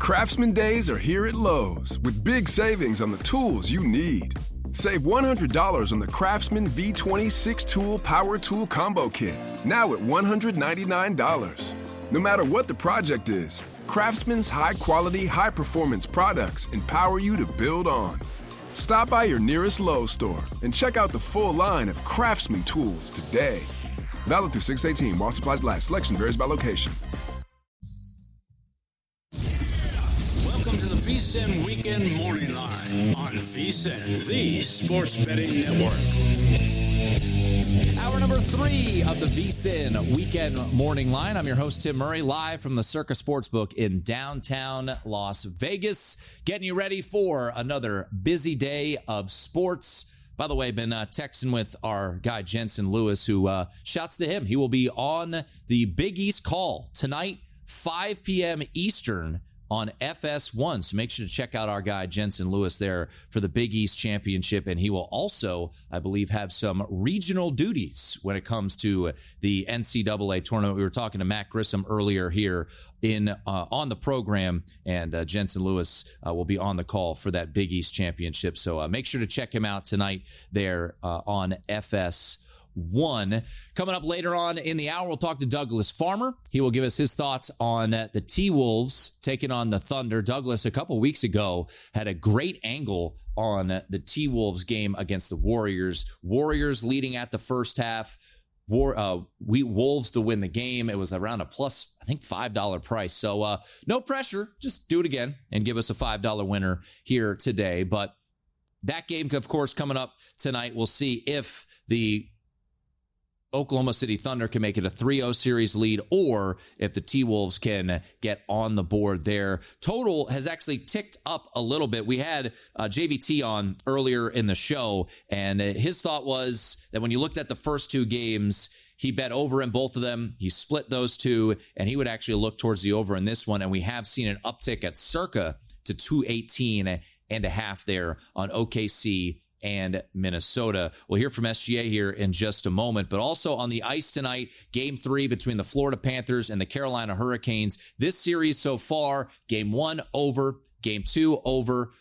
Craftsman Days are here at Lowe's with big savings on the tools you need. Save $100 on the Craftsman V20 6-Tool Power Tool Combo Kit, now at $199. No matter what the project is, Craftsman's high-quality, high-performance products empower you to build on. Stop by your nearest Lowe's store and check out the full line of Craftsman tools today. Valid through 6/18 while supplies last. Selection varies by location. VSiN Weekend Morning Line on VSiN, the Sports Betting Network. Hour number 3 of the VSiN Weekend Morning Line. I'm your host, Tim Murray, live from the Circa Sportsbook in downtown Las Vegas, getting you ready for another busy day of sports. By the way, been texting with our guy, Jensen Lewis, who shouts to him. He will be on the Big East call tonight, 5 p.m. Eastern, on FS1. So make sure to check out our guy, Jensen Lewis, there for the Big East Championship. And he will also, I believe, have some regional duties when it comes to the NCAA tournament. We were talking to Matt Grissom earlier here on the program, and Jensen Lewis will be on the call for that Big East Championship. So make sure to check him out tonight there on FS1. Coming up later on in the hour, we'll talk to Douglas Farmer. He will give us his thoughts on the T-Wolves taking on the Thunder. Douglas, a couple weeks ago, had a great angle on the T-Wolves game against the Warriors. Warriors leading at the first half. Wolves to win the game. It was around a plus, I think, $5 price. So no pressure. Just do it again and give us a $5 winner here today. But that game, of course, coming up tonight. We'll see if the Oklahoma City Thunder can make it a 3-0 series lead, or if the T-Wolves can get on the board there. Total has actually ticked up a little bit. We had JVT on earlier in the show, and his thought was that when you looked at the first two games, he bet over in both of them. He split those two, and he would actually look towards the over in this one. And we have seen an uptick at circa to 218.5 there on OKC and Minnesota. We'll hear from SGA here in just a moment, but also on the ice tonight, Game 3 between the Florida Panthers and the Carolina Hurricanes. This series so far, Game 1 over, Game 2 over,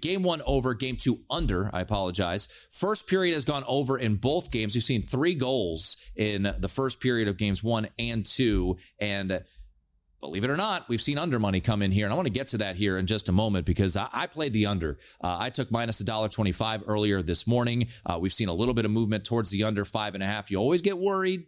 Game 1 over, Game 2 under, I apologize. First period has gone over in both games. We've seen 3 goals in the first period of Games 1 and 2, and believe it or not, we've seen under money come in here, and I want to get to that here in just a moment because I played the under. I took minus $1.25 earlier this morning. We've seen a little bit of movement towards the under 5.5. You always get worried.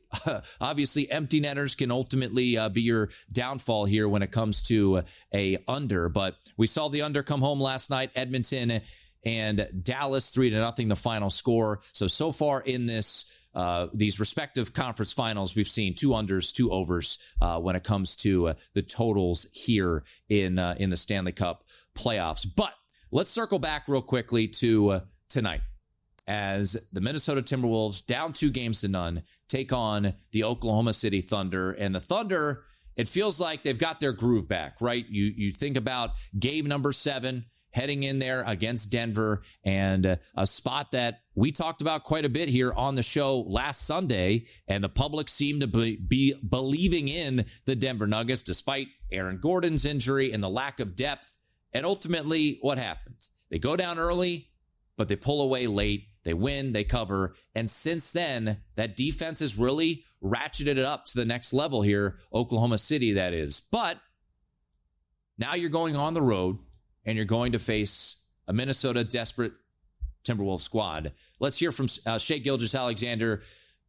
Obviously, empty netters can ultimately be your downfall here when it comes to a under, but we saw the under come home last night. Edmonton and Dallas 3-0, the final score. So far in these respective conference finals, we've seen 2 unders, 2 overs when it comes to the totals here in the Stanley Cup playoffs. But let's circle back real quickly to tonight as the Minnesota Timberwolves, down 2-0, take on the Oklahoma City Thunder. And the Thunder, it feels like they've got their groove back, right? You think about game number 7, heading in there against Denver, and a spot that we talked about quite a bit here on the show last Sunday, and the public seemed to be believing in the Denver Nuggets despite Aaron Gordon's injury and the lack of depth. And ultimately, what happens? They go down early, but they pull away late. They win, they cover, and since then, that defense has really ratcheted it up to the next level here, Oklahoma City, that is. But now you're going on the road, and you're going to face a Minnesota desperate Timberwolves squad. Let's hear from Shai Gilgeous-Alexander,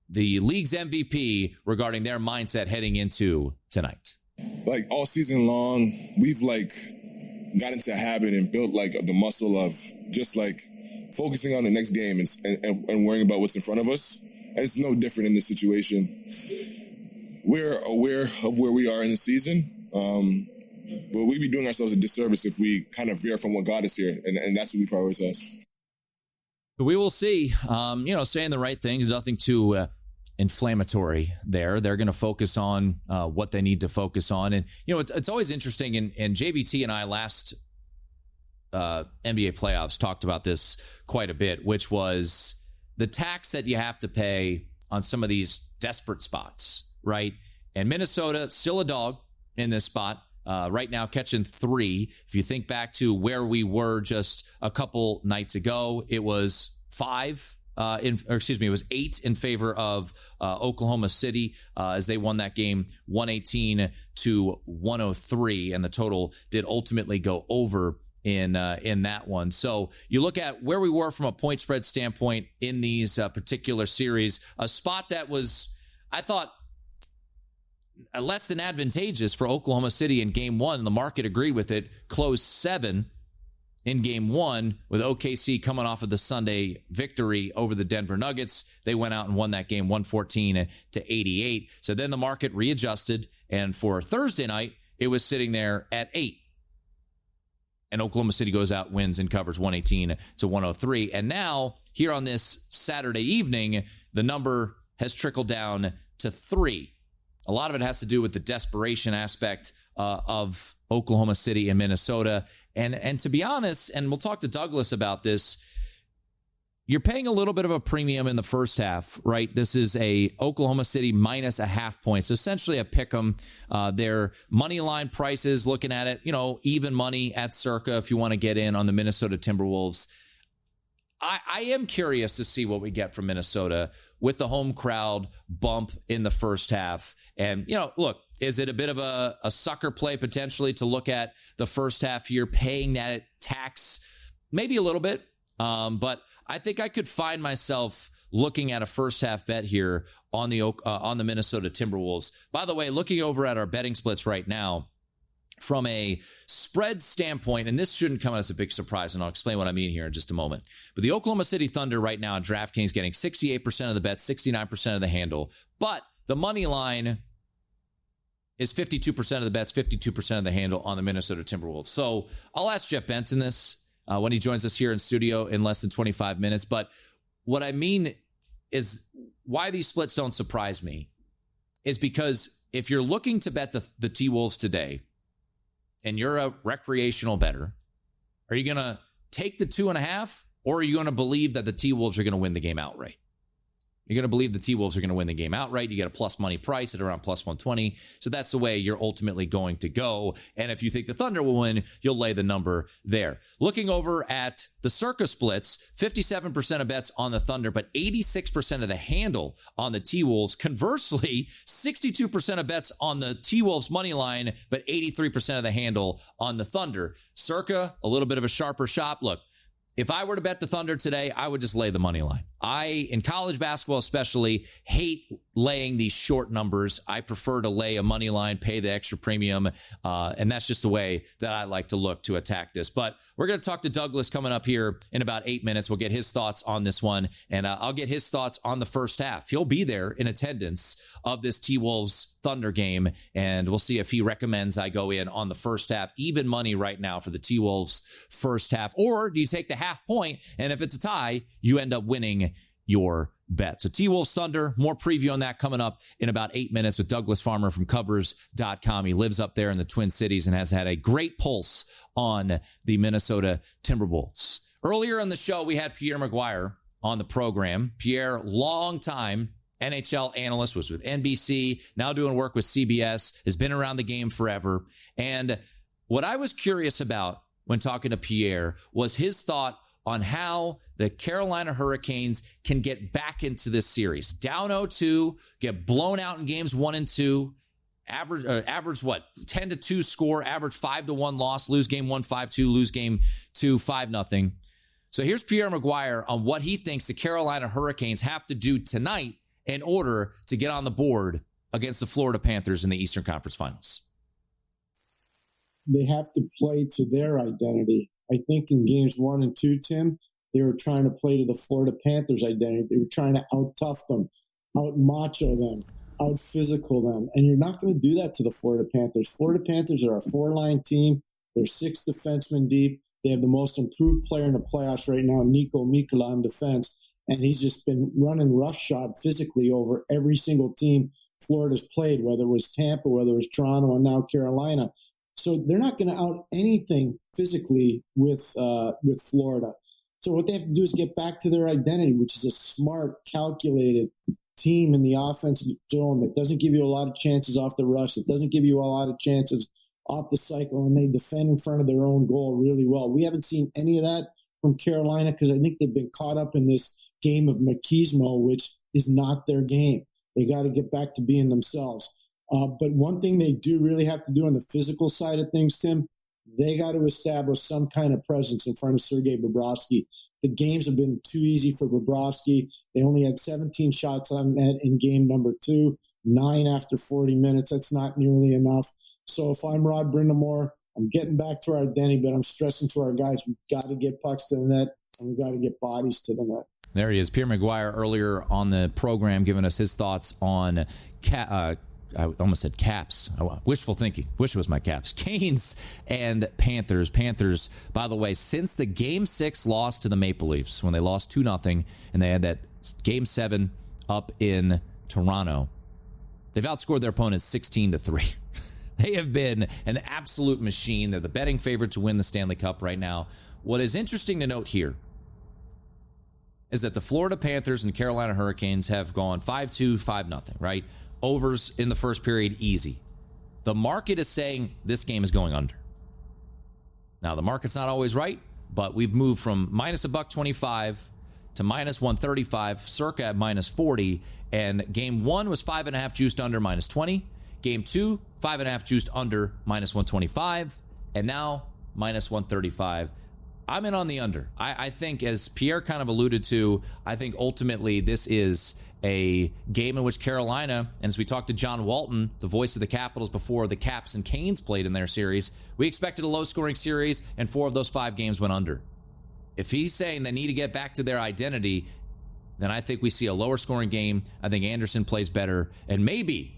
the league's MVP, regarding their mindset heading into tonight. Like all season long, we've got into a habit and built the muscle of just focusing on the next game and worrying about what's in front of us. And it's no different in this situation. We're aware of where we are in the season. But we'd be doing ourselves a disservice if we kind of veer from what got us here, and that's what we prioritize. We will see. Saying the right things, nothing too inflammatory there. They're going to focus on what they need to focus on. And, it's always interesting, and JVT and I last NBA playoffs talked about this quite a bit, which was the tax that you have to pay on some of these desperate spots, right? And Minnesota, still a dog in this spot. Right now, catching 3. If you think back to where we were just a couple nights ago, it was 5. It was 8 in favor of Oklahoma City as they won that game 118-103, and the total did ultimately go over in that one. So you look at where we were from a point spread standpoint in these particular series, a spot that was, I thought, less than advantageous for Oklahoma City in game 1. The market agreed with it, closed 7 in game 1 with OKC coming off of the Sunday victory over the Denver Nuggets. They went out and won that game 114-88. So then the market readjusted, and for Thursday night, it was sitting there at 8. And Oklahoma City goes out, wins, and covers 118-103. And now, here on this Saturday evening, the number has trickled down to 3. A lot of it has to do with the desperation aspect of Oklahoma City and Minnesota. And to be honest, and we'll talk to Douglas about this, you're paying a little bit of a premium in the first half, right? This is a Oklahoma City minus a half point. So essentially a pick 'em. Their money line prices, looking at it, even money at circa if you want to get in on the Minnesota Timberwolves. I am curious to see what we get from Minnesota with the home crowd bump in the first half. And, look, is it a bit of a sucker play potentially to look at the first half here, paying that tax? Maybe a little bit. But I think I could find myself looking at a first half bet here on the Minnesota Timberwolves. By the way, looking over at our betting splits right now, from a spread standpoint, and this shouldn't come as a big surprise, and I'll explain what I mean here in just a moment. But the Oklahoma City Thunder right now at DraftKings getting 68% of the bet, 69% of the handle. But the money line is 52% of the bets, 52% of the handle on the Minnesota Timberwolves. So I'll ask Jeff Benson this when he joins us here in studio in less than 25 minutes. But what I mean is why these splits don't surprise me is because if you're looking to bet the T-Wolves today, and you're a recreational bettor, are you going to take the 2.5, or are you going to believe that the T-Wolves are going to win the game outright? You're going to believe the T-Wolves are going to win the game outright. You get a plus money price at around plus 120. So that's the way you're ultimately going to go. And if you think the Thunder will win, you'll lay the number there. Looking over at the circa splits, 57% of bets on the Thunder, but 86% of the handle on the T-Wolves. Conversely, 62% of bets on the T-Wolves money line, but 83% of the handle on the Thunder. Circa, a little bit of a sharper shop. Look, if I were to bet the Thunder today, I would just lay the money line. I, in college basketball especially, hate laying these short numbers. I prefer to lay a money line, pay the extra premium, and that's just the way that I like to look to attack this. But we're going to talk to Douglas coming up here in about 8 minutes. We'll get his thoughts on this one, and I'll get his thoughts on the first half. He'll be there in attendance of this T-Wolves Thunder game, and we'll see if he recommends I go in on the first half. Even money right now for the T-Wolves first half. Or do you take the half point, and if it's a tie, you end up winning your bet. So T-Wolves Thunder, more preview on that coming up in about 8 minutes with Douglas Farmer from Covers.com. He lives up there in the Twin Cities and has had a great pulse on the Minnesota Timberwolves. Earlier in the show, we had Pierre McGuire on the program. Pierre, long-time NHL analyst, was with NBC, now doing work with CBS, has been around the game forever. And what I was curious about when talking to Pierre was his thought on how the Carolina Hurricanes can get back into this series. Down 0-2, get blown out in games 1 and 2, average what? 10-2 score, average 5-1 loss, lose game 1, 5-2, lose game 2, 5-0. So here's Pierre McGuire on what he thinks the Carolina Hurricanes have to do tonight in order to get on the board against the Florida Panthers in the Eastern Conference Finals. They have to play to their identity. I think in games 1 and 2, Tim, they were trying to play to the Florida Panthers' identity. They were trying to out-tough them, out-macho them, out-physical them. And you're not going to do that to the Florida Panthers. Florida Panthers are a 4-line team. They're 6 defensemen deep. They have the most improved player in the playoffs right now, Nico Mikkola, on defense. And he's just been running roughshod physically over every single team Florida's played, whether it was Tampa, whether it was Toronto, and now Carolina. So they're not going to out anything physically with Florida. So what they have to do is get back to their identity, which is a smart, calculated team in the offensive zone that doesn't give you a lot of chances off the rush. It doesn't give you a lot of chances off the cycle, and they defend in front of their own goal really well. We haven't seen any of that from Carolina because I think they've been caught up in this game of machismo, which is not their game. They got to get back to being themselves. But one thing they do really have to do on the physical side of things, Tim, they got to establish some kind of presence in front of Sergei Bobrovsky. The games have been too easy for Bobrovsky. They only had 17 shots on net in game number 2, 9 after 40 minutes. That's not nearly enough. So if I'm Rod Brindamore, I'm getting back to our identity, but I'm stressing to our guys, we've got to get pucks to the net, and we've got to get bodies to the net. There he is, Pierre McGuire, earlier on the program, giving us his thoughts on I almost said Caps. Wishful thinking. Wish it was my Caps. Canes and Panthers. Panthers, by the way, since the Game 6 loss to the Maple Leafs, when they lost 2-0, and they had that Game 7 up in Toronto, they've outscored their opponents 16-3. They have been an absolute machine. They're the betting favorite to win the Stanley Cup right now. What is interesting to note here is that the Florida Panthers and Carolina Hurricanes have gone 5-2, 5-0, right? Overs in the first period, easy. The market is saying this game is going under. Now, the market's not always right, but we've moved from minus $1.25 to minus 135, circa at minus 40, and game 1 was 5.5 juiced under minus 20. Game 2, 5.5 juiced under minus 125, and now minus 135. I'm in on the under. I think, as Pierre kind of alluded to, I think ultimately this is a game in which Carolina, and as we talked to John Walton, the voice of the Capitals before the Caps and Canes played in their series, we expected a low-scoring series, and 4 of those 5 games went under. If he's saying they need to get back to their identity, then I think we see a lower-scoring game. I think Anderson plays better, and maybe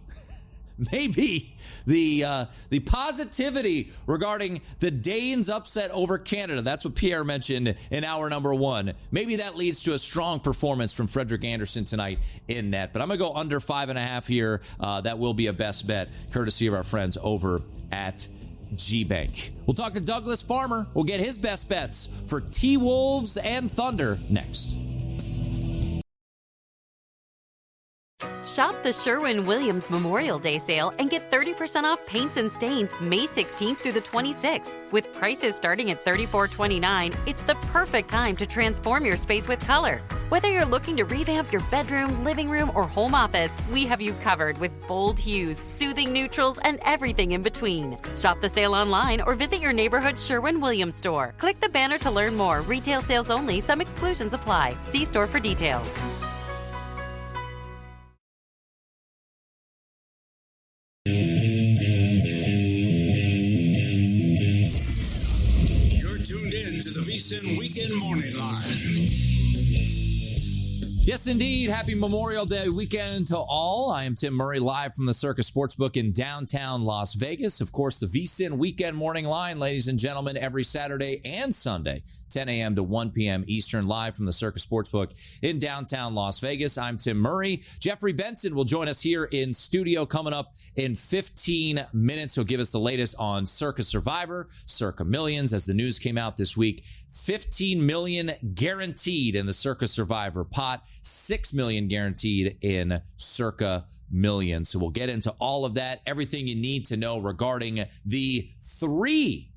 the positivity regarding the Danes upset over Canada. That's what Pierre mentioned in hour number 1. Maybe that leads to a strong performance from Frederik Andersen tonight in net. But I'm going to go under 5.5 here. That will be a best bet, courtesy of our friends over at G-Bank. We'll talk to Douglas Farmer. We'll get his best bets for T-Wolves and Thunder next. Shop the Sherwin-Williams Memorial Day sale and get 30% off paints and stains May 16th through the 26th. With prices starting at $34.29, it's the perfect time to transform your space with color. Whether you're looking to revamp your bedroom, living room, or home office, we have you covered with bold hues, soothing neutrals, and everything in between. Shop the sale online or visit your neighborhood Sherwin-Williams store. Click the banner to learn more. Retail sales only. Some exclusions apply. See store for details. The VSiN Weekend Morning Line. Yes, indeed. Happy Memorial Day weekend to all. I am Tim Murray, live from the Circus Sportsbook in downtown Las Vegas. Of course, the VSiN Weekend Morning Line, ladies and gentlemen, every Saturday and Sunday, 10 a.m. to 1 p.m. Eastern, live from the Circus Sportsbook in downtown Las Vegas. I'm Tim Murray. Jeffrey Benson will join us here in studio coming up in 15 minutes. He'll give us the latest on Circa Survivor, Circa Millions, as the news came out this week. $15 million guaranteed in the Circa Survivor pot, $6 million guaranteed in Circa Millions. So we'll get into all of that, everything you need to know regarding the 3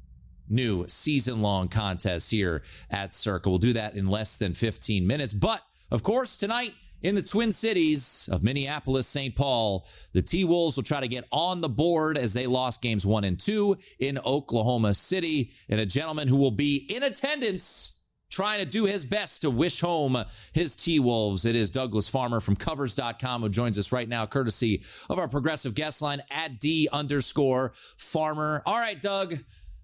new season-long contests here at Circa. We'll do that in less than 15 minutes. But, of course, tonight in the Twin Cities of Minneapolis, St. Paul, the T-Wolves will try to get on the board as they lost games 1 and 2 in Oklahoma City. And a gentleman who will be in attendance trying to do his best to wish home his T-Wolves. It is Douglas Farmer from Covers.com who joins us right now, courtesy of our progressive guest line at D_Farmer. All right, Doug,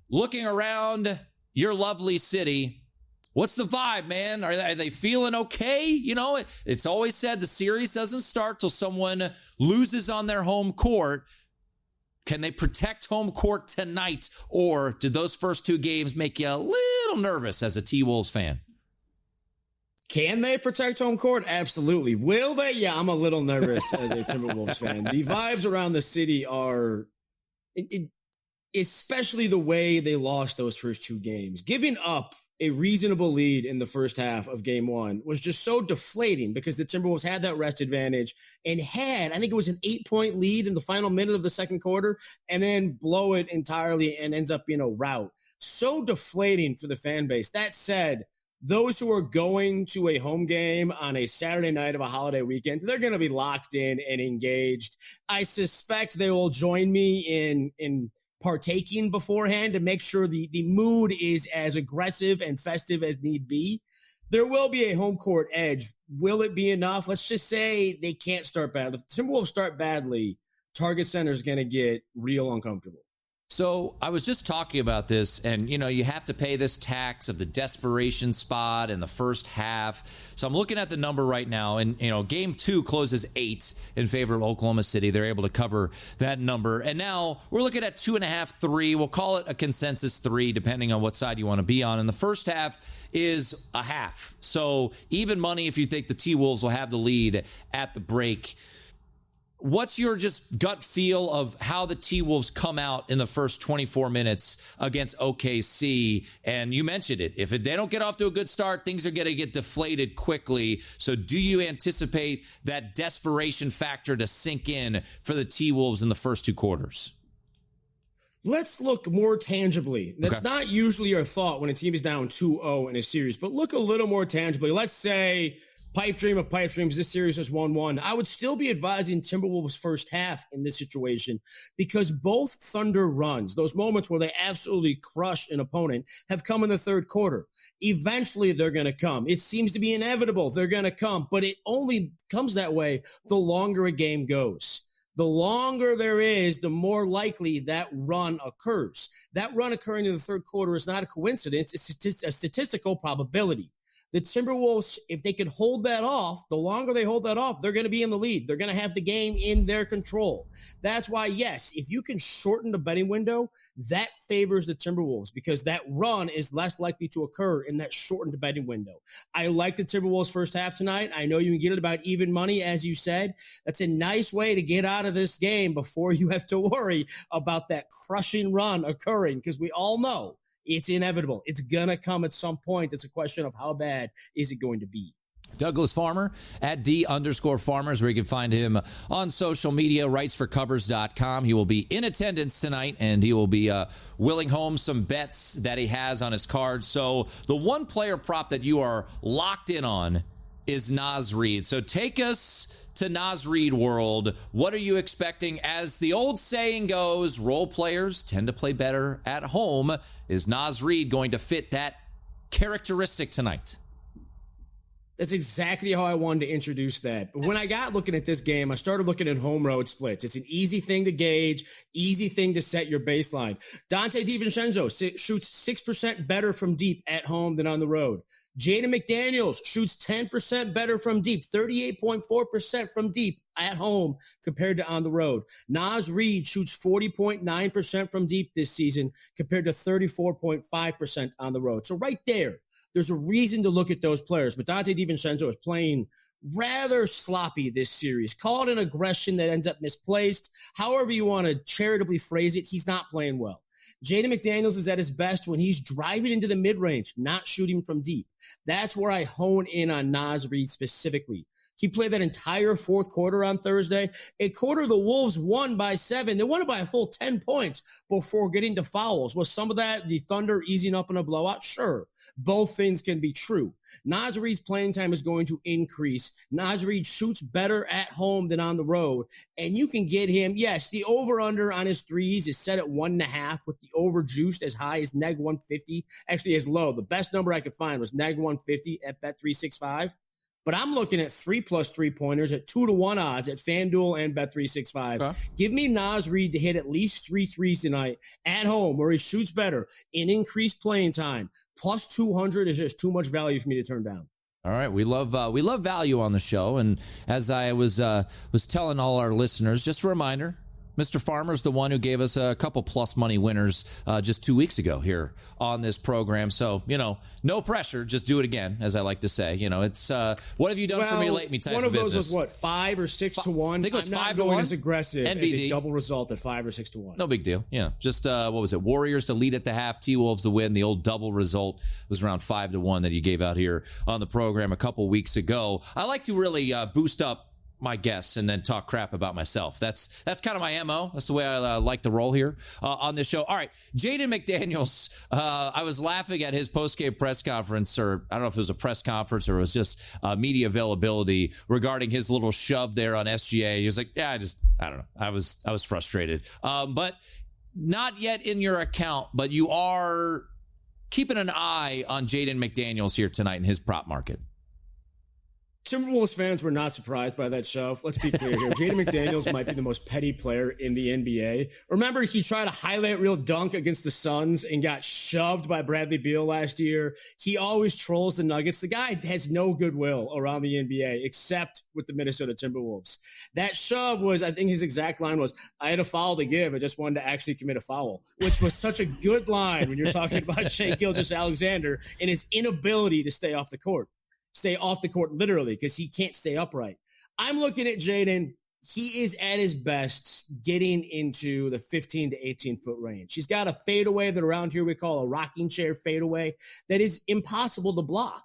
looking around your lovely city, what's the vibe, man? Are they feeling okay? You know, it's always said the series doesn't start till someone loses on their home court. Can they protect home court tonight, or did those first 2 games make you a little nervous as a T-Wolves fan? Can they protect home court? Absolutely. Will they? Yeah, I'm a little nervous as a Timberwolves fan. The vibes around the city are, especially the way they lost those first 2 games. Giving up a reasonable lead in the first half of game one was just so deflating because the Timberwolves had that rest advantage and had, I think it was an 8-point lead in the final minute of the second quarter, and then blow it entirely and ends up being a rout. So deflating for the fan base. That said, those who are going to a home game on a Saturday night of a holiday weekend, they're going to be locked in and engaged. I suspect they will join me in partaking beforehand to make sure the mood is as aggressive and festive as need be. There will be a home court edge. Will it be enough? Let's just say they can't start badly. If the Timberwolves start badly, Target Center is going to get real uncomfortable. So I was just talking about this, and, you have to pay this tax of the desperation spot in the first half. So I'm looking at the number right now, and, game 2 closes 8 in favor of Oklahoma City. They're able to cover that number. And now we're looking at 2.5, 3. We'll call it a consensus 3, depending on what side you want to be on. And the first half is a half. So even money if you think the T-Wolves will have the lead at the break. What's your just gut feel of how the T-Wolves come out in the first 24 minutes against OKC? And you mentioned it. If they don't get off to a good start, things are going to get deflated quickly. So do you anticipate that desperation factor to sink in for the T-Wolves in the first 2 quarters? Let's look more tangibly. That's not usually our thought when a team is down 2-0 in a series, but look a little more tangibly. Let's say, pipe dream of pipe dreams, this series is 1-1. I would still be advising Timberwolves first half in this situation because both Thunder runs, those moments where they absolutely crush an opponent, have come in the third quarter. Eventually, they're going to come. It seems to be inevitable. They're going to come, but it only comes that way the longer a game goes. The longer there is, the more likely that run occurs. That run occurring in the third quarter is not a coincidence. It's a statistical probability. The Timberwolves, if they can hold that off, the longer they hold that off, they're going to be in the lead. They're going to have the game in their control. That's why, yes, if you can shorten the betting window, that favors the Timberwolves because that run is less likely to occur in that shortened betting window. I like the Timberwolves first half tonight. I know you can get it about even money, as you said. That's a nice way to get out of this game before you have to worry about that crushing run occurring because we all know it's inevitable. It's going to come at some point. It's a question of how bad is it going to be. Douglas Farmer at D_Farmers, where you can find him on social media, writesforcovers.com. He will be in attendance tonight, and he will be willing home some bets that he has on his card. So the one player prop that you are locked in on is Naz Reid. So take us to Naz Reid world. What are you expecting? As the old saying goes, role players tend to play better at home. Is Naz Reid going to fit that characteristic tonight? That's exactly how I wanted to introduce that. But when I got looking at this game, I started looking at home road splits. It's an easy thing to gauge, easy thing to set your baseline. Dante DiVincenzo shoots 6% better from deep at home than on the road. Jaden McDaniels shoots 10% better from deep, 38.4% from deep at home compared to on the road. Naz Reid shoots 40.9% from deep this season compared to 34.5% on the road. So right there's a reason to look at those players. But Dante DiVincenzo is playing rather sloppy this series. Call it an aggression that ends up misplaced. However you want to charitably phrase it, he's not playing well. Jaden McDaniels is at his best when he's driving into the mid-range, not shooting from deep. That's where I hone in on Naz Reid specifically. He played that entire fourth quarter on Thursday. A quarter the Wolves won by 7. They won it by a full 10 points before getting to fouls. Was some of that the Thunder easing up in a blowout? Sure. Both things can be true. Naz Reid's playing time is going to increase. Naz Reid shoots better at home than on the road. And you can get him, yes, the over-under on his threes is set at 1.5 with the over-juiced as high as neg 150. Actually, as low. The best number I could find was neg 150 at Bet365. But I'm looking at 3+ three-pointers at 2-1 odds at FanDuel and Bet365. Okay. Give me Naz Reid to hit at least 3 threes tonight at home where he shoots better in increased playing time. Plus 200 is just too much value for me to turn down. All right, we love value on the show, and as I was telling all our listeners, just a reminder, Mr. Farmer's the one who gave us a couple plus money winners just 2 weeks ago here on this program. So, no pressure. Just do it again, as I like to say. It's what have you done for me lately type of business. One of those was what, 5 or 6 to 1? I think it was I'm 5 not to 1. going as aggressive NBD. as a double result at 5 or 6 to 1. No big deal. Yeah. Just what was it? Warriors to lead at the half, T-Wolves to win. The old double result was around 5 to 1 that you gave out here on the program a couple weeks ago. I like to really boost up my guests and then talk crap about myself. That's kind of my MO. That's the way I like to roll here on this show. All right, Jaden McDaniels. I was laughing at his post-game press conference, or I don't know if it was a press conference or it was just media availability regarding his little shove there on SGA. He was like, I don't know. I was frustrated. But not yet in your account, but you are keeping an eye on Jaden McDaniels here tonight in his prop market. Timberwolves fans were not surprised by that shove. Let's be clear here. Jaden McDaniels might be the most petty player in the NBA. Remember, he tried a highlight reel dunk against the Suns and got shoved by Bradley Beal last year. He always trolls the Nuggets. The guy has no goodwill around the NBA except with the Minnesota Timberwolves. That shove was, I think his exact line was, I had a foul to give. I just wanted to actually commit a foul, which was such a good line when you're talking about Shai Gilgeous-Alexander and his inability to stay off the court literally, because he can't stay upright. I'm looking at Jaden. He is at his best getting into the 15 to 18 foot range. He's got a fadeaway that around here we call a rocking chair fadeaway that is impossible to block,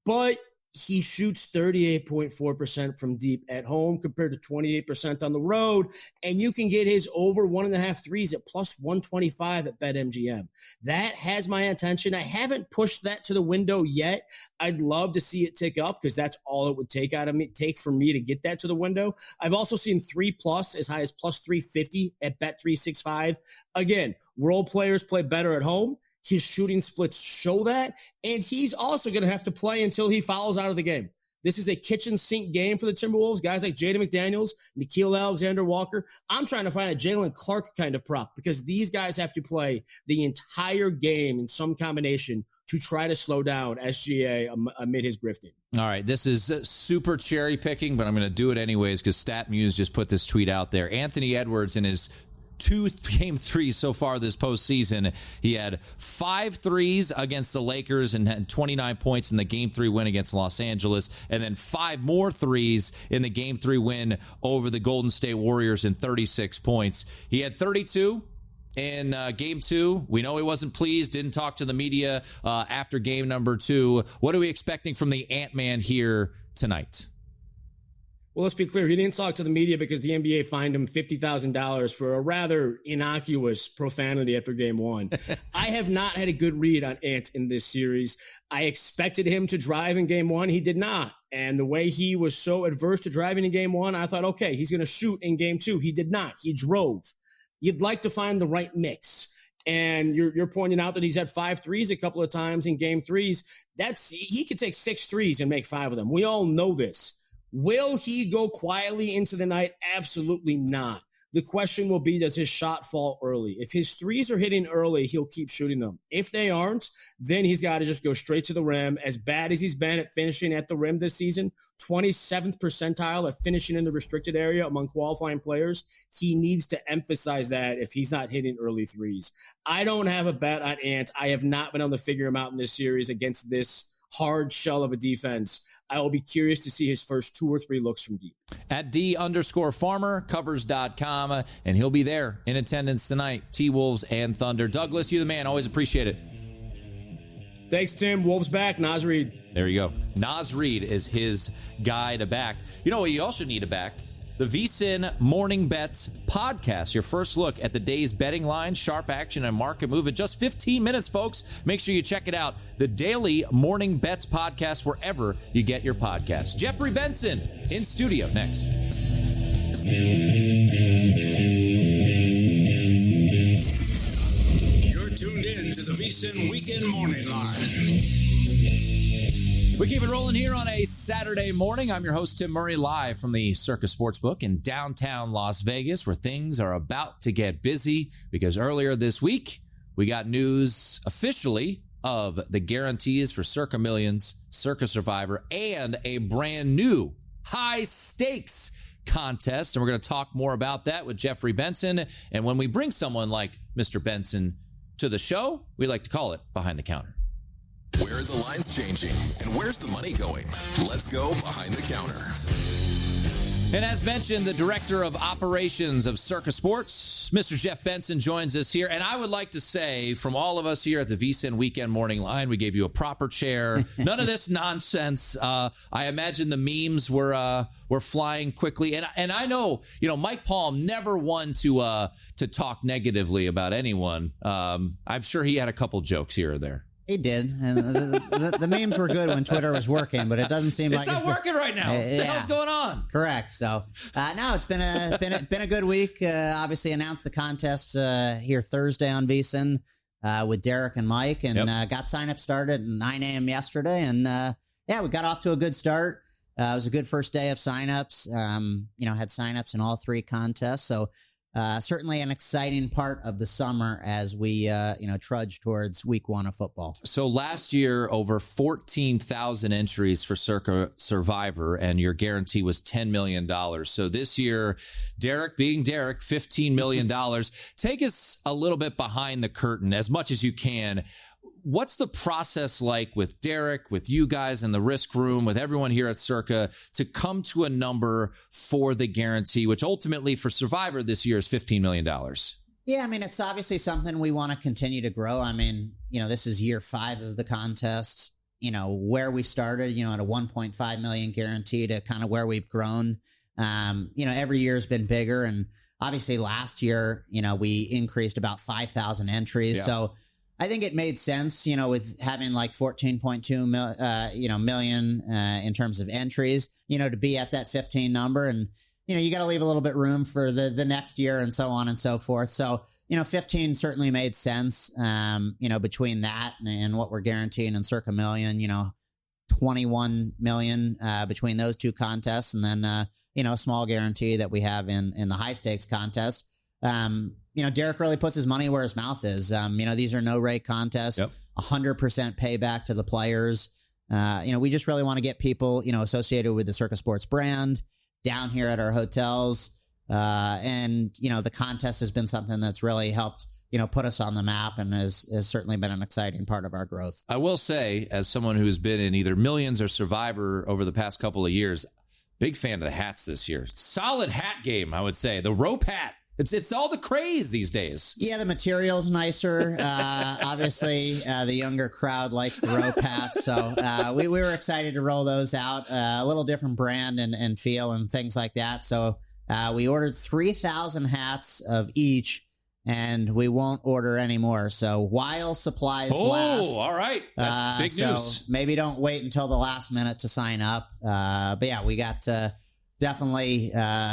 but he shoots 38.4% from deep at home compared to 28% on the road. And you can get his over 1.5 threes at plus 125 at BetMGM. That has my attention. I haven't pushed that to the window yet. I'd love to see it tick up because that's all it would take for me to get that to the window. I've also seen 3+ as high as plus 350 at Bet365. Again, role players play better at home. His shooting splits show that, and he's also going to have to play until he fouls out of the game. This is a kitchen sink game for the Timberwolves. Guys like Jaden McDaniels, Nickeil Alexander-Walker. I'm trying to find a Jalen Clark kind of prop because these guys have to play the entire game in some combination to try to slow down SGA amid his grifting. All right, this is super cherry picking, but I'm going to do it anyways because StatMuse just put this tweet out there. Anthony Edwards in his 2 game threes so far this postseason. He had 5 threes against the Lakers and had 29 points in the game 3 win against Los Angeles, and then 5 more threes in the game 3 win over the Golden State Warriors and 36 points. He had 32 in game 2. We know he wasn't pleased, didn't talk to the media after game number 2. What are we expecting from the Ant-Man here tonight? Well, let's be clear. He didn't talk to the media because the NBA fined him $50,000 for a rather innocuous profanity after game 1. I have not had a good read on Ant in this series. I expected him to drive in game 1. He did not. And the way he was so adverse to driving in game 1, I thought, okay, he's going to shoot in game 2. He did not. He drove. You'd like to find the right mix. And you're pointing out that he's had 5 threes a couple of times in game 3s. He could take 6 threes and make 5 of them. We all know this. Will he go quietly into the night? Absolutely not. The question will be, does his shot fall early? If his threes are hitting early, he'll keep shooting them. If they aren't, then he's got to just go straight to the rim. As bad as he's been at finishing at the rim this season, 27th percentile at finishing in the restricted area among qualifying players, he needs to emphasize that if he's not hitting early threes. I don't have a bet on Ant. I have not been able to figure him out in this series against this hard shell of a defense. I will be curious to see his first 2 or 3 looks from deep. At D_Farmer, covers.com, and he'll be there in attendance tonight. T-Wolves and Thunder. Douglas, you the man. Always appreciate it. Thanks, Tim. Wolves back. Naz Reid. There you go. Naz Reid is his guy to back. You know what you also need to back? The VSiN Morning Bets podcast. Your first look at the day's betting line, sharp action, and market move in just 15 minutes, folks. Make sure you check it out. The daily Morning Bets podcast, wherever you get your podcasts. Jeffrey Benson in studio next. You're tuned in to the VSiN Weekend Morning Line. We keep it rolling here on a Saturday morning. I'm your host, Tim Murray, live from the Circa Sportsbook in downtown Las Vegas, where things are about to get busy because earlier this week, we got news officially of the guarantees for Circa Millions, Circa Survivor, and a brand new high stakes contest. And we're going to talk more about that with Jeffrey Benson. And when we bring someone like Mr. Benson to the show, we like to call it Behind the Counter. Where are the lines changing? And where's the money going? Let's go Behind the Counter. And as mentioned, the director of operations of Circa Sports, Mr. Jeff Benson, joins us here. And I would like to say, from all of us here at the VSiN Weekend Morning Line, we gave you a proper chair. None of this nonsense. I imagine the memes were flying quickly. And I know, Mike Palm never one to talk negatively about anyone. I'm sure he had a couple jokes here or there. He did, and the memes were good when Twitter was working, but it doesn't seem like it's not working right now. What the hell's going on? Correct. So, no, it's been a good week. Obviously, announced the contest here Thursday on VSiN with Derek and Mike, and got sign up started at 9 a.m. yesterday, and we got off to a good start. It was a good first day of signups. Had signups in all three contests, so. Certainly an exciting part of the summer as we, trudge towards week one of football. So last year, over 14,000 entries for Circa Survivor, and your guarantee was $10 million. So this year, Derek being Derek, $15 million. Take us a little bit behind the curtain as much as you can. What's the process like with Derek, with you guys in the risk room, with everyone here at Circa to come to a number for the guarantee, which ultimately for Survivor this year is $15 million? Yeah, I mean, it's obviously something we want to continue to grow. I mean, this is year 5 of the contest. Where we started, at a 1.5 million guarantee to kind of where we've grown. Every year has been bigger. And obviously last year, we increased about 5,000 entries. Yeah. So I think it made sense, with having like 14.2 million in terms of entries, to be at that 15 number. And, you got to leave a little bit room for the next year and so on and so forth. So, 15 certainly made sense, between that and what we're guaranteeing in Circa million, 21 million between those two contests. And then, a small guarantee that we have in the high stakes contest. Derek really puts his money where his mouth is. These are no rake contests, 100% payback to the players. We just really want to get people, associated with the Circa Sports brand down here at our hotels. The contest has been something that's really helped, put us on the map and has certainly been an exciting part of our growth. I will say, as someone who's been in either Millions or Survivor over the past couple of years, big fan of the hats this year. Solid hat game, I would say. The rope hat. It's all the craze these days. Yeah, the material's nicer. Obviously, the younger crowd likes the rope hats. So we were excited to roll those out. A little different brand and feel and things like that. So we ordered 3,000 hats of each, and we won't order any more. So while supplies last. Oh, all right. That's big news. So maybe don't wait until the last minute to sign up. But yeah, we got... definitely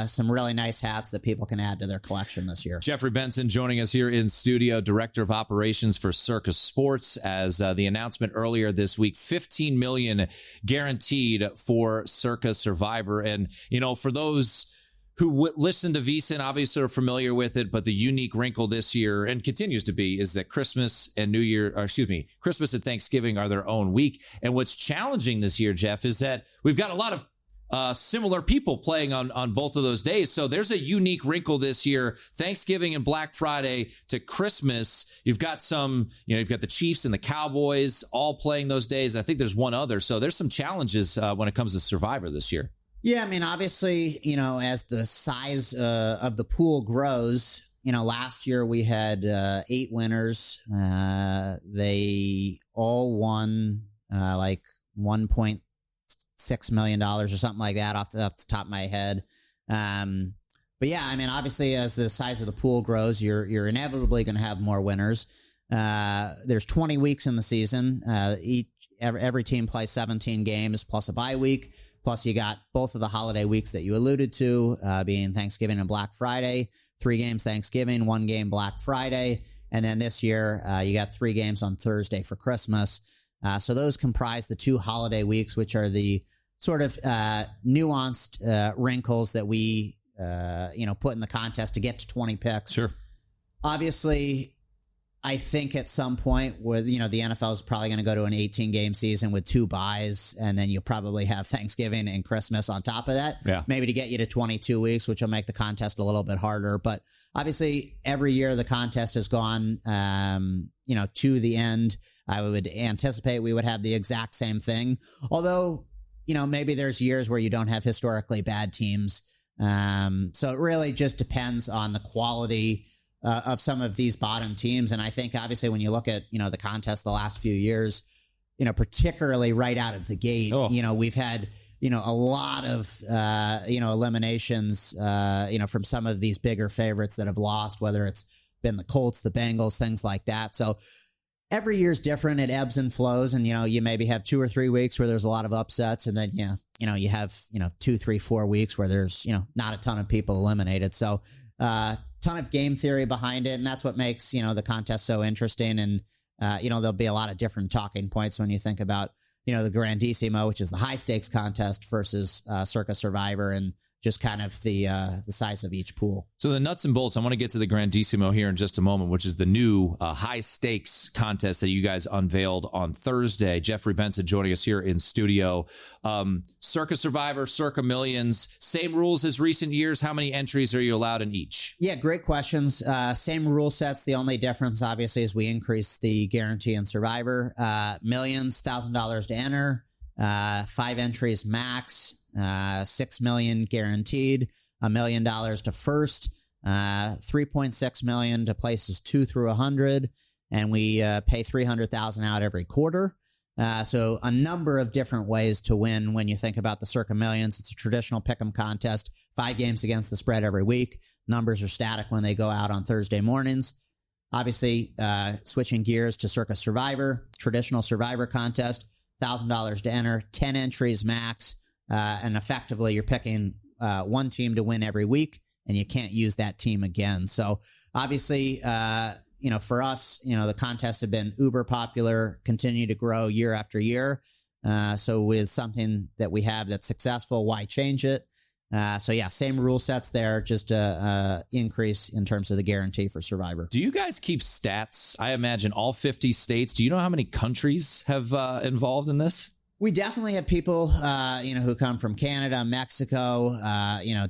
some really nice hats that people can add to their collection this year. Jeffrey Benson joining us here in studio, Director of Operations for Circa Sports, as the announcement earlier this week, $15 million guaranteed for Circa Survivor. And, for those who listen to VSiN obviously are familiar with it, but the unique wrinkle this year, and continues to be, is that Christmas and Christmas and Thanksgiving are their own week. And what's challenging this year, Jeff, is that we've got a lot of similar people playing on both of those days. So there's a unique wrinkle this year. Thanksgiving and Black Friday to Christmas. You've got you've got the Chiefs and the Cowboys all playing those days. I think there's one other. So there's some challenges when it comes to Survivor this year. Yeah, I mean, obviously, as the size of the pool grows, last year we had 8 winners. They all won like $1.6 million or something like that off the top of my head. But yeah, I mean, obviously, as the size of the pool grows, you're inevitably going to have more winners. There's 20 weeks in the season. Every team plays 17 games plus a bye week. Plus, you got both of the holiday weeks that you alluded to, being Thanksgiving and Black Friday. 3 games Thanksgiving, 1 game Black Friday. And then this year, you got 3 games on Thursday for Christmas. So those comprise the 2 holiday weeks, which are the sort of nuanced wrinkles that we put in the contest to get to 20 picks. Sure. Obviously, I think at some point with, the NFL is probably going to go to an 18-game season with 2 byes, and then you'll probably have Thanksgiving and Christmas on top of that. Yeah. Maybe to get you to 22 weeks, which will make the contest a little bit harder. But obviously, every year the contest has gone, to the end. I would anticipate we would have the exact same thing. Although, maybe there's years where you don't have historically bad teams. So it really just depends on the quality of some of these bottom teams. And I think obviously when you look at, the contest the last few years, particularly right out of the gate, we've had, a lot of, eliminations, from some of these bigger favorites that have lost, whether it's been the Colts, the Bengals, things like that. So every year's different. It ebbs and flows. And, you maybe have 2 or 3 weeks where there's a lot of upsets. And then, you have, 2, 3, 4 weeks where there's, not a ton of people eliminated. So, ton of game theory behind it. And that's what makes, the contest so interesting. And, there'll be a lot of different talking points when you think about, the Grandissimo, which is the high stakes contest versus Circa Survivor, and just kind of the size of each pool. So the nuts and bolts, I want to get to the Grandissimo here in just a moment, which is the new high stakes contest that you guys unveiled on Thursday. Jeffrey Benson joining us here in studio. Circa Survivor, Circa Millions, same rules as recent years. How many entries are you allowed in each? Yeah, great questions. Same rule sets. The only difference, obviously, is we increase the guarantee in Survivor. Millions, $1,000 to enter, 5 entries max. 6 million guaranteed, $1 million to first, 3.6 million to places 2 through 100, and we pay 300,000 out every quarter. So a number of different ways to win when you think about the Circa Millions. It's a traditional pick'em contest, 5 games against the spread every week. Numbers are static when they go out on Thursday mornings. Obviously, switching gears to Circa Survivor, traditional Survivor contest, $1,000 to enter, 10 entries max. And effectively, you're picking one team to win every week, and you can't use that team again. So obviously, for us, the contests have been uber popular, continue to grow year after year. So with something that we have that's successful, why change it? Same rule sets there, just increase in terms of the guarantee for Survivor. Do you guys keep stats? I imagine all 50 states. Do you know how many countries have involved in this? We definitely have people, who come from Canada, Mexico,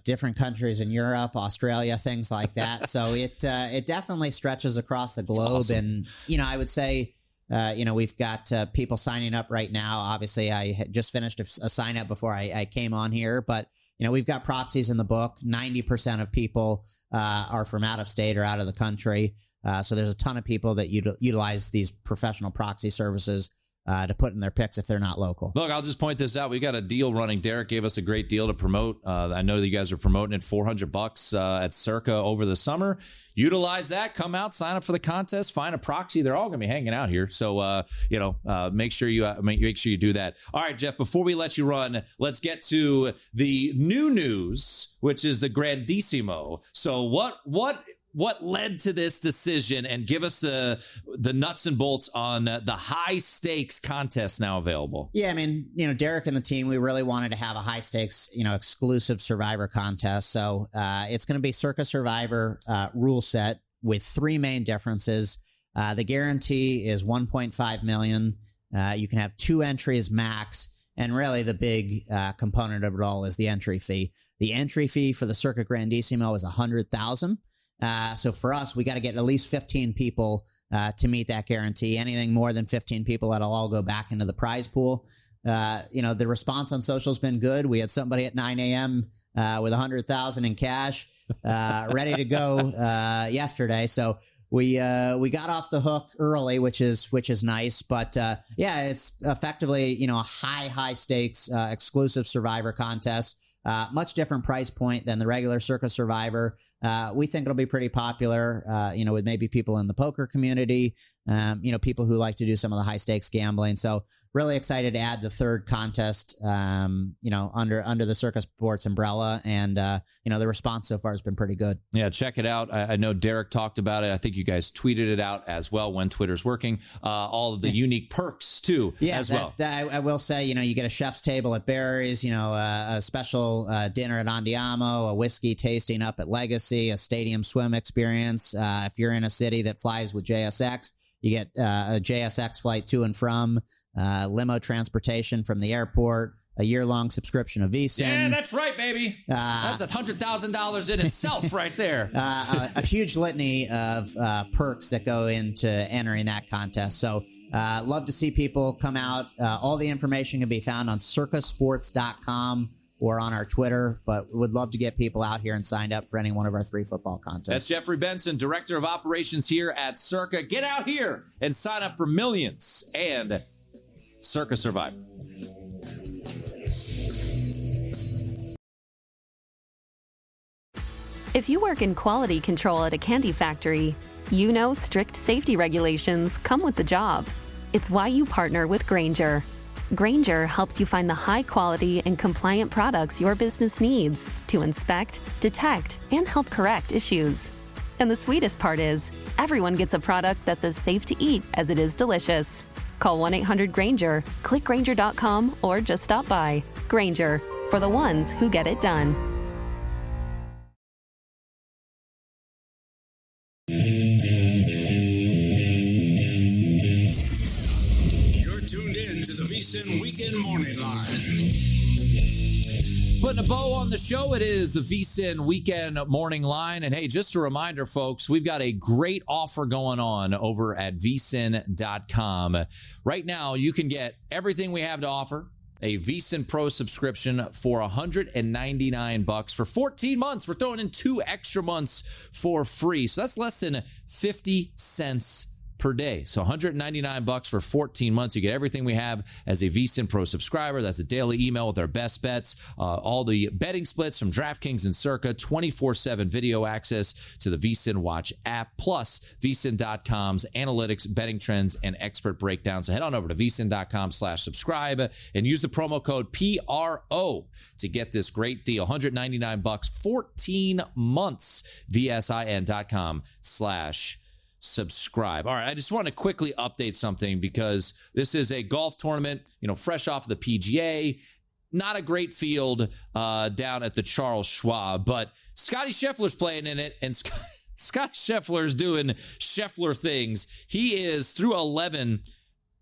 different countries in Europe, Australia, things like that. So it definitely stretches across the globe. Awesome. And, I would say, we've got people signing up right now. Obviously, I had just finished a sign up before I came on here. But, we've got proxies in the book. 90% of people are from out of state or out of the country. So there's a ton of people that utilize these professional proxy services to put in their picks if they're not local. Look, I'll just point this out. We got a deal running. Derek gave us a great deal to promote. I know that you guys are promoting it, $400 at Circa over the summer. Utilize that. Come out, sign up for the contest, find a proxy. They're all going to be hanging out here. So, make sure you do that. All right, Jeff, before we let you run, let's get to the new news, which is the Grandissimo. So what led to this decision, and give us the nuts and bolts on the high stakes contest now available? Yeah, Derek and the team, we really wanted to have a high stakes, exclusive Survivor contest. So it's going to be Circa Survivor rule set with 3 main differences. The guarantee is 1.5 million. You can have 2 entries max. And really the big component of it all is the entry fee. The entry fee for the Circa Grandissimo is $100,000. So for us, we got to get at least 15 people to meet that guarantee. Anything more than 15 people, that'll all go back into the prize pool. The response on social has been good. We had somebody at 9 a.m. With $100,000 in cash, ready to go yesterday. So we got off the hook early, which is nice. But it's effectively a high stakes exclusive Survivor contest. Much different price point than the regular Circa Survivor. We think it'll be pretty popular. With maybe people in the poker community. People who like to do some of the high stakes gambling. So really excited to add the third contest. Under the Circa Sports umbrella, and the response so far has been pretty good. Yeah, check it out. I know Derek talked about it. I think you You guys tweeted it out as well when Twitter's working. All of the unique perks too, as well. I will say, you get a chef's table at Barry's, a special dinner at Andiamo, a whiskey tasting up at Legacy, a stadium swim experience. If you're in a city that flies with JSX, you get a JSX flight to and from, limo transportation from the airport, a year-long subscription of VSiN. Yeah, that's right, baby. That's $100,000 in itself right there. A huge litany of perks that go into entering that contest. So love to see people come out. All the information can be found on circasports.com or on our Twitter, but would love to get people out here and signed up for any one of our 3 football contests. That's Jeffrey Benson, Director of Operations here at Circa. Get out here and sign up for millions and Circa Survivor. If you work in quality control at a candy factory, you know strict safety regulations come with the job. It's why you partner with Grainger. Grainger helps you find the high quality and compliant products your business needs to inspect, detect, and help correct issues. And the sweetest part is, everyone gets a product that's as safe to eat as it is delicious. Call 1-800-GRAINGER, click Grainger.com, or just stop by. Grainger, for the ones who get it done. VSiN Weekend Morning Line. Putting a bow on the show, it is the VSiN Weekend Morning Line. And hey, just a reminder, folks, we've got a great offer going on over at VSiN.com. Right now, you can get everything we have to offer. A VSiN Pro subscription for $199 for 14 months. We're throwing in 2 extra months for free. So that's less than 50 cents per day. So $199 for 14 months. You get everything we have as a VSiN Pro subscriber. That's a daily email with our best bets, all the betting splits from DraftKings and Circa, 24/7 video access to the VSiN Watch app, plus VSiN.com's analytics, betting trends, and expert breakdowns. So head on over to VSiN.com/subscribe and use the promo code PRO to get this great deal. $199, 14 months. VSIN.com/subscribe. All right, I just want to quickly update something because this is a golf tournament, fresh off the PGA. Not a great field down at the Charles Schwab, but Scotty Scheffler's playing in it, and Scotty Scheffler's doing Scheffler things. He is through 11,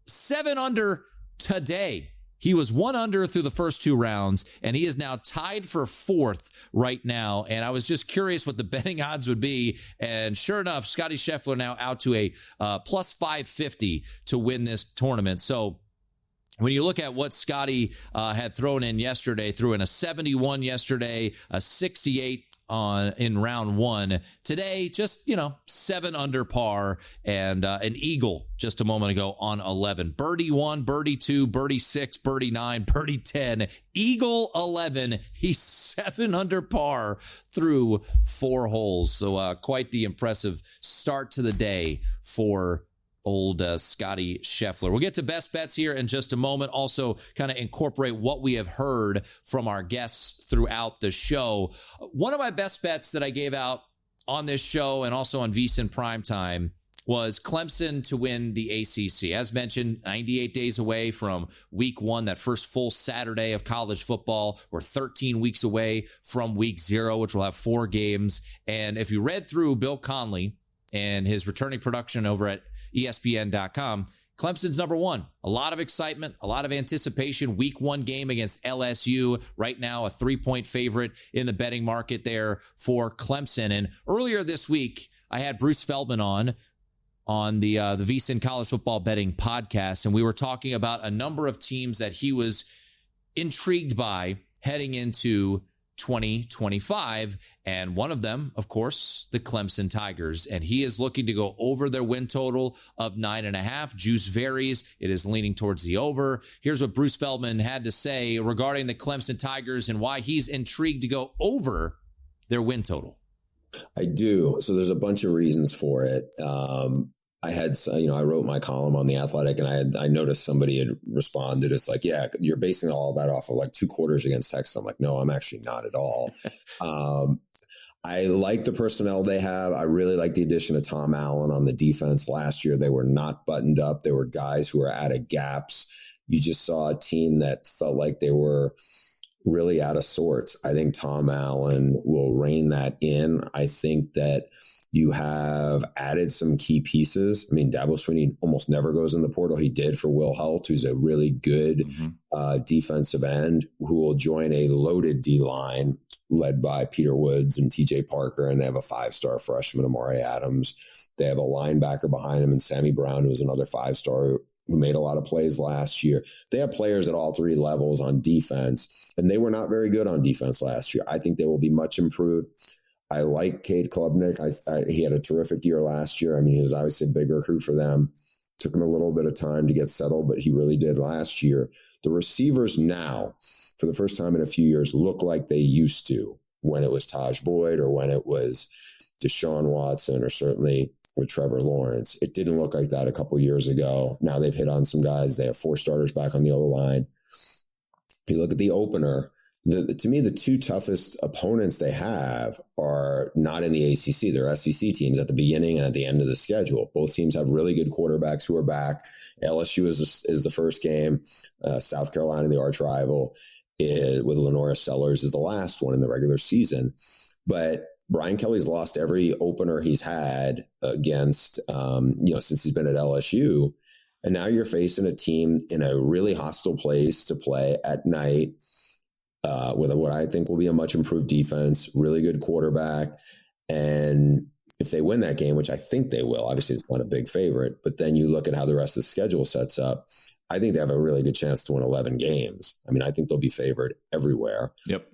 7 under today. He was 1 under through the first 2 rounds, and he is now tied for 4th right now. And I was just curious what the betting odds would be. And sure enough, Scotty Scheffler now out to a plus 550 to win this tournament. So when you look at what Scotty had thrown in yesterday, threw in a 71 yesterday, a 68 in round 1. Today, just, 7 under par and an eagle just a moment ago on 11. Birdie 1, birdie 2, birdie 6, birdie 9, birdie 10. Eagle 11. He's 7 under par through 4 holes. So quite the impressive start to the day for old Scotty Scheffler. We'll get to best bets here in just a moment. Also kind of incorporate what we have heard from our guests throughout the show. One of my best bets that I gave out on this show and also on VSiN Primetime was Clemson to win the ACC. As mentioned, 98 days away from week 1, that first full Saturday of college football. We're 13 weeks away from week 0, which will have 4 games. And if you read through Bill Conley and his returning production over at ESPN.com, Clemson's number 1. A lot of excitement, a lot of anticipation. Week 1 game against LSU. Right now, a 3-point favorite in the betting market there for Clemson. And earlier this week, I had Bruce Feldman on the VSiN College Football Betting Podcast, and we were talking about a number of teams that he was intrigued by heading into 2025, and one of them, of course, the Clemson Tigers, and he is looking to go over their win total of 9.5. Juice varies. It is leaning towards the over. Here's what Bruce Feldman had to say regarding the Clemson Tigers and why he's intrigued to go over their win total. I do. So there's a bunch of reasons for it. I wrote my column on The Athletic, and I noticed somebody had responded. It's like, yeah, you're basing all that off of like 2 quarters against Texas. I'm like, no, I'm actually not at all. I like the personnel they have. I really like the addition of Tom Allen on the defense. Last year, they were not buttoned up. There were guys who were out of gaps. You just saw a team that felt like they were really out of sorts. I think Tom Allen will rein that in. I think that you have added some key pieces. I mean, Dabo Swinney almost never goes in the portal. He did for Will Helt, who's a really good defensive end who will join a loaded D-line led by Peter Woods and TJ Parker. And they have a 5-star freshman, Amari Adams. They have a linebacker behind him and Sammy Brown, who's another 5-star who made a lot of plays last year. They have players at all 3 levels on defense, and they were not very good on defense last year. I think they will be much improved. I like Cade Klubnik. He had a terrific year last year. I mean, he was obviously a big recruit for them. Took him a little bit of time to get settled, but he really did last year. The receivers now, for the first time in a few years, look like they used to when it was Taj Boyd or when it was Deshaun Watson or certainly with Trevor Lawrence. It didn't look like that a couple years ago. Now they've hit on some guys. They have 4 starters back on the O-line. If you look at the opener, to me, the 2 toughest opponents they have are not in the ACC. They're SEC teams at the beginning and at the end of the schedule. Both teams have really good quarterbacks who are back. LSU is the first game. South Carolina, the arch rival, with Lenora Sellers, is the last one in the regular season. But Brian Kelly's lost every opener he's had against, since he's been at LSU. And now you're facing a team in a really hostile place to play at night with what I think will be a much improved defense, really good quarterback. And if they win that game, which I think they will, obviously it's not a big favorite, but then you look at how the rest of the schedule sets up, I think they have a really good chance to win 11 games. I mean, I think they'll be favored everywhere. Yep.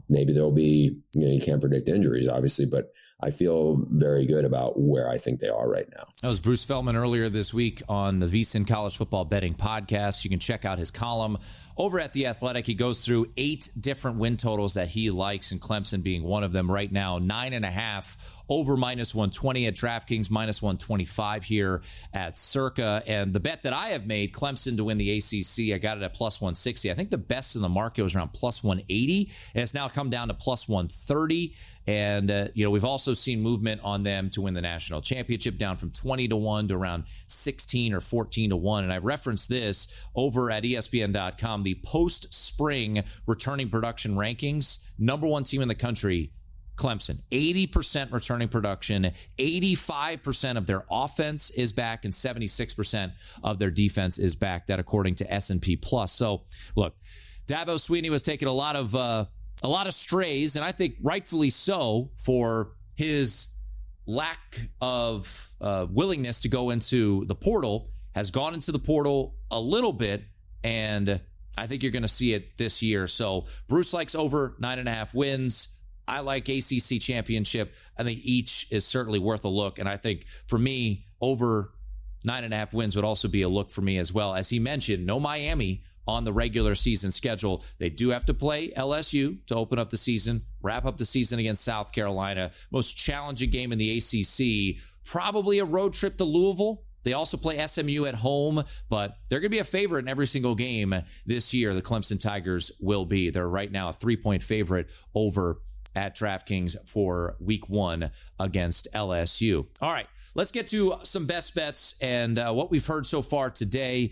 Maybe there'll be, you can't predict injuries, obviously, but I feel very good about where I think they are right now. That was Bruce Feldman earlier this week on the VSiN College Football Betting Podcast. You can check out his column over at The Athletic. He goes through 8 different win totals that he likes, and Clemson being one of them right now. 9.5 over -120 at DraftKings, -125 here at Circa. And the bet that I have made, Clemson to win the ACC, I got it at +160. I think the best in the market was around +180, and it's now come down to +130. And, we've also seen movement on them to win the national championship, down from 20-1 to around 16 or 14-1. And I referenced this over at ESPN.com, the post-spring returning production rankings. Number 1 team in the country, Clemson. 80% returning production, 85% of their offense is back, and 76% of their defense is back. That according to S&P Plus. So, look, Dabo Swinney was taking a lot of strays, and I think rightfully so, for his lack of willingness to go into the portal. Has gone into the portal a little bit, and I think you're going to see it this year. So Bruce likes over 9.5 wins. I like ACC championship. I think each is certainly worth a look, and I think for me, over 9.5 wins would also be a look for me as well. As he mentioned, no Miami on the regular season schedule. They do have to play LSU to open up the season, wrap up the season against South Carolina. Most challenging game in the ACC, probably a road trip to Louisville. They also play SMU at home, but they're going to be a favorite in every single game this year. The Clemson Tigers will be. They're right now a 3-point favorite over at DraftKings for week 1 against LSU. All right, let's get to some best bets and what we've heard so far today.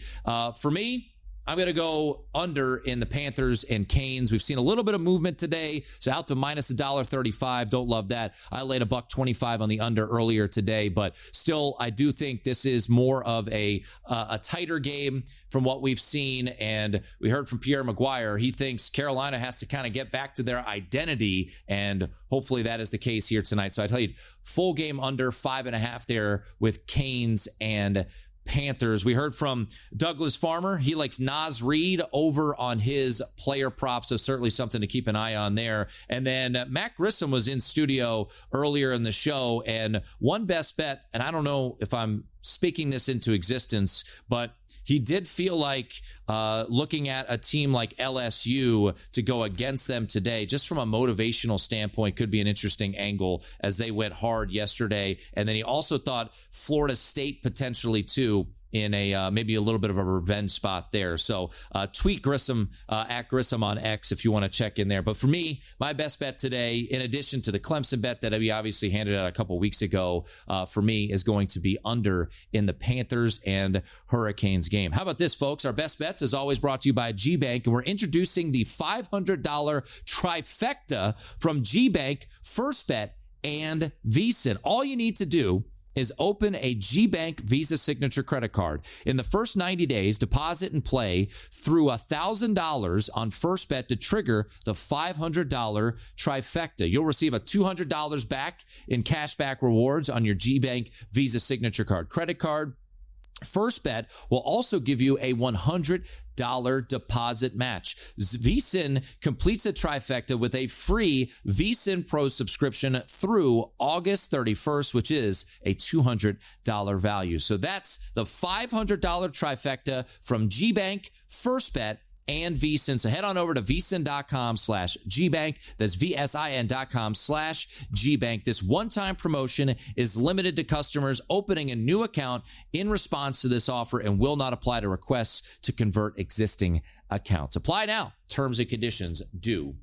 For me, I'm going to go under in the Panthers and Canes. We've seen a little bit of movement today, so out to -$1.35. Don't love that. I laid $1.25 on the under earlier today, but still, I do think this is more of a tighter game from what we've seen. And we heard from Pierre McGuire. He thinks Carolina has to kind of get back to their identity, and hopefully that is the case here tonight. So I tell you, full game under 5.5 there with Canes and Panthers. We heard from Douglas Farmer. He likes Naz Reid over on his player props, so certainly something to keep an eye on there. And then Matt Grissom was in studio earlier in the show, and one best bet, and I don't know if I'm speaking this into existence, but he did feel like looking at a team like LSU to go against them today, just from a motivational standpoint, could be an interesting angle as they went hard yesterday. And then he also thought Florida State potentially too. in a maybe a little bit of a revenge spot there. So tweet Grissom at Grissom on X if you want to check in there. But for me, my best bet today, in addition to the Clemson bet that we obviously handed out a couple weeks ago, for me is going to be under in the Panthers and Hurricanes game. How about this, folks? Our best bets is always brought to you by G-Bank, and we're introducing the $500 trifecta from G-Bank, First Bet, and VSiN. All you need to do is open a G-Bank Visa Signature credit card. In the first 90 days, deposit and play through $1,000 on First Bet to trigger the $500 trifecta. You'll receive a $200 back in cashback rewards on your G-Bank Visa Signature card. Credit card. First Bet will also give you a $100 deposit match. VSiN completes a trifecta with a free VSiN Pro subscription through August 31st, which is a $200 value. So that's the $500 trifecta from G-Bank, First Bet, and VSiN. So head on over to vsin.com/GBank. That's VSIN.com/GBank. This one-time promotion is limited to customers opening a new account in response to this offer and will not apply to requests to convert existing accounts. Apply now. Terms and conditions do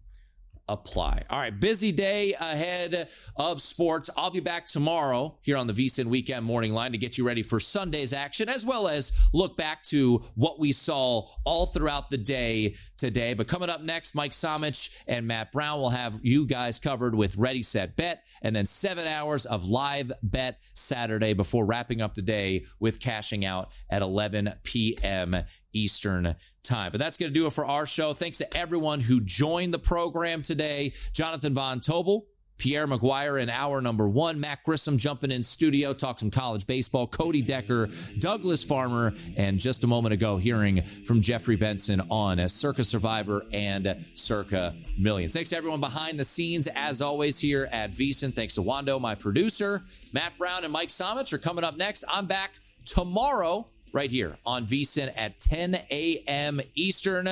apply. All right, busy day ahead of sports. I'll be back tomorrow here on the VSiN Weekend Morning Line to get you ready for Sunday's action, as well as look back to what we saw all throughout the day today. But coming up next, Mike Somich and Matt Brown will have you guys covered with Ready, Set, Bet, and then 7 hours of live bet Saturday before wrapping up the day with cashing out at 11 p.m. Eastern time. But that's going to do it for our show. Thanks to everyone who joined the program today. Jonathan Von Tobel, Pierre McGuire in hour number 1, Matt Grissom jumping in studio, talk some college baseball, Cody Decker, Douglas Farmer, and just a moment ago hearing from Jeffrey Benson on Circa Survivor and Circa Millions. Thanks to everyone behind the scenes, as always, here at VSiN. Thanks to Wando, my producer. Matt Brown and Mike Somich are coming up next. I'm back tomorrow right here on VSiN at 10 a.m. Eastern.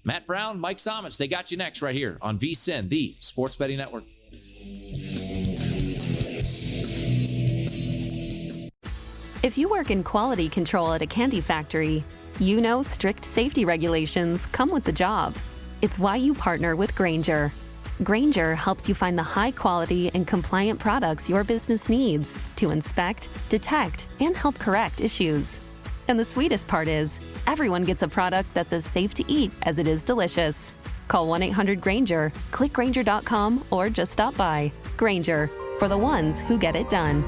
Matt Brown, Mike Somich, they got you next right here on VSiN, the Sports Betting Network. If you work in quality control at a candy factory, you know strict safety regulations come with the job. It's why you partner with Grainger. Grainger helps you find the high-quality and compliant products your business needs to inspect, detect, and help correct issues. And the sweetest part is, everyone gets a product that's as safe to eat as it is delicious. Call 1-800-GRAINGER, click Grainger.com, or just stop by. Grainger, for the ones who get it done.